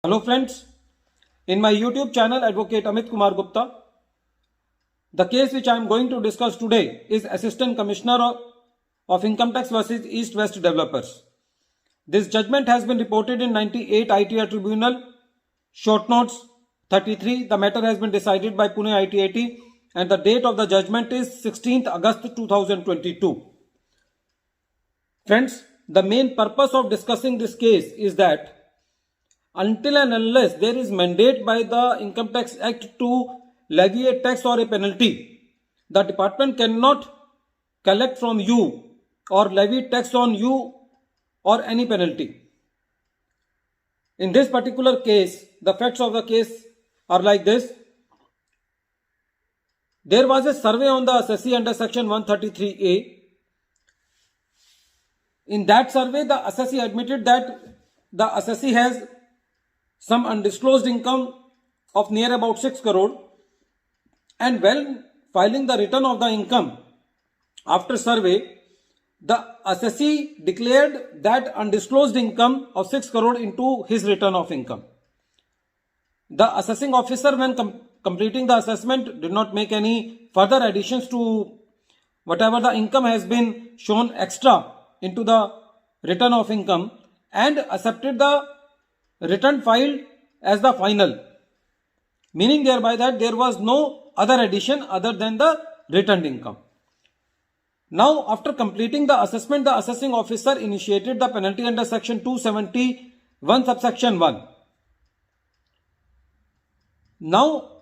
Hello friends, in my YouTube channel Advocate Amit Kumar Gupta. The case which I am going to discuss today is Assistant Commissioner of Income Tax versus East West Developers. This judgment has been reported in 98 ITR Tribunal, short notes 33. The matter has been decided by Pune ITAT and the date of the judgment is 16th August 2022. Friends, the main purpose of discussing this case is that until and unless there is mandate by the Income Tax Act to levy a tax or a penalty, the department cannot collect from you or levy tax on you or any penalty. In this particular case, the facts of the case are like this. There was a survey on the assessee under section 133A. In that survey, the assessee admitted that the assessee has some undisclosed income of near about 6 crore, and when filing the return of the income after survey, the assessee declared that undisclosed income of 6 crore into his return of income. The assessing officer, when completing the assessment, did not make any further additions to whatever the income has been shown extra into the return of income and accepted the return filed as the final, meaning thereby that there was no other addition other than the returned income. Now, after completing the assessment, the assessing officer initiated the penalty under section 271 subsection 1. Now,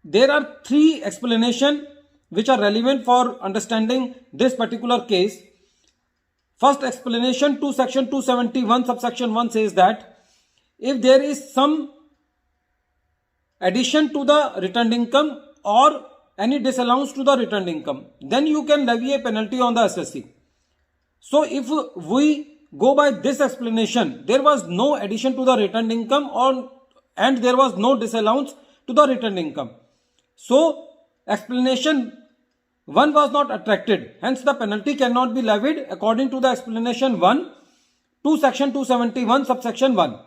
there are three explanations which are relevant for understanding this particular case. First explanation to section 271 subsection 1 says that if there is some addition to the returned income or any disallowance to the returned income, then you can levy a penalty on the assessee. So if we go by this explanation, there was no addition to the returned income and there was no disallowance to the returned income. So explanation 1 was not attracted, hence the penalty cannot be levied according to the explanation 1 to section 271 subsection 1.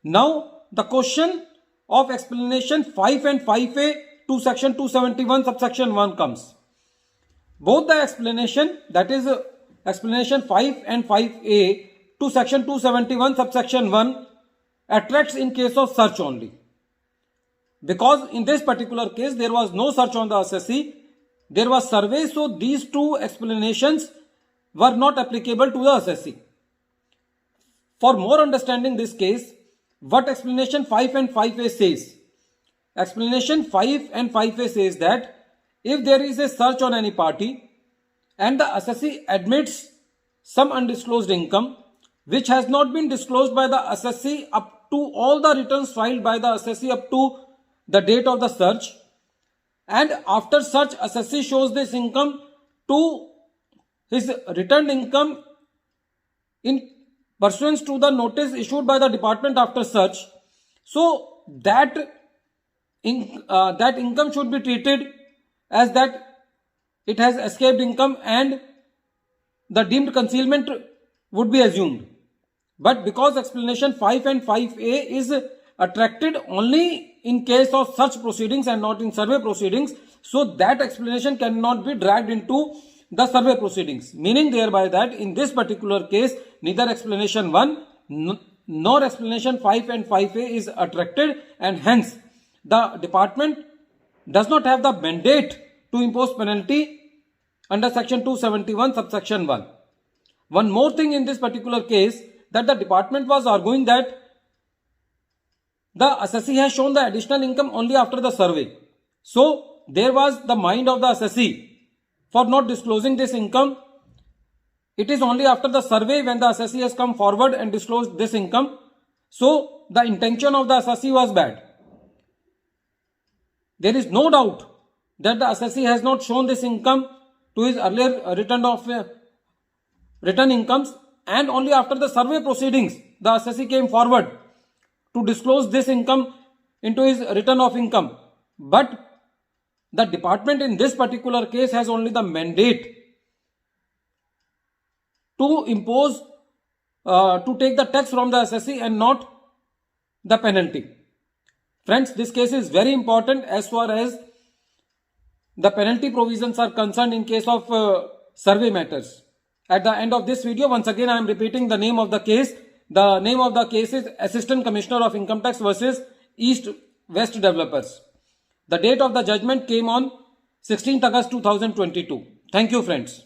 Now the question of explanation 5 and 5A to section 271 subsection 1 comes. Both the explanation, that is explanation 5 and 5A to section 271 subsection 1 attracts in case of search only. Because in this particular case there was no search on the assessee, there was survey, so these two explanations were not applicable to the assessee. For more understanding this case, what explanation 5 and 5A says? Explanation 5 and 5A says that if there is a search on any party and the assessee admits some undisclosed income which has not been disclosed by the assessee up to all the returns filed by the assessee up to the date of the search, and after such assessee shows this income to his returned income in pursuant to the notice issued by the department after search, so that income should be treated as that it has escaped income and the deemed concealment would be assumed. But because explanation 5 and 5A is attracted only in case of such proceedings and not in survey proceedings, so that explanation cannot be dragged into the survey proceedings, meaning thereby that in this particular case neither explanation 1 nor explanation 5 and 5A is attracted, and hence the department does not have the mandate to impose penalty under section 271 subsection 1. One more thing in this particular case, that the department was arguing that the assessee has shown the additional income only after the survey. So there was the mind of the assessee for not disclosing this income. It is only after the survey when the assessee has come forward and disclosed this income. So the intention of the assessee was bad. There is no doubt that the assessee has not shown this income to his earlier return incomes, and only after the survey proceedings the assessee came forward to disclose this income into his return of income. But the department in this particular case has only the mandate to impose, to take the tax from the assessee and not the penalty. Friends, this case is very important as far as the penalty provisions are concerned in case of survey matters. At the end of this video, once again I am repeating the name of the case. The name of the case is Assistant Commissioner of Income Tax versus East West Developers. The date of the judgment came on 16th August 2022. Thank you, friends.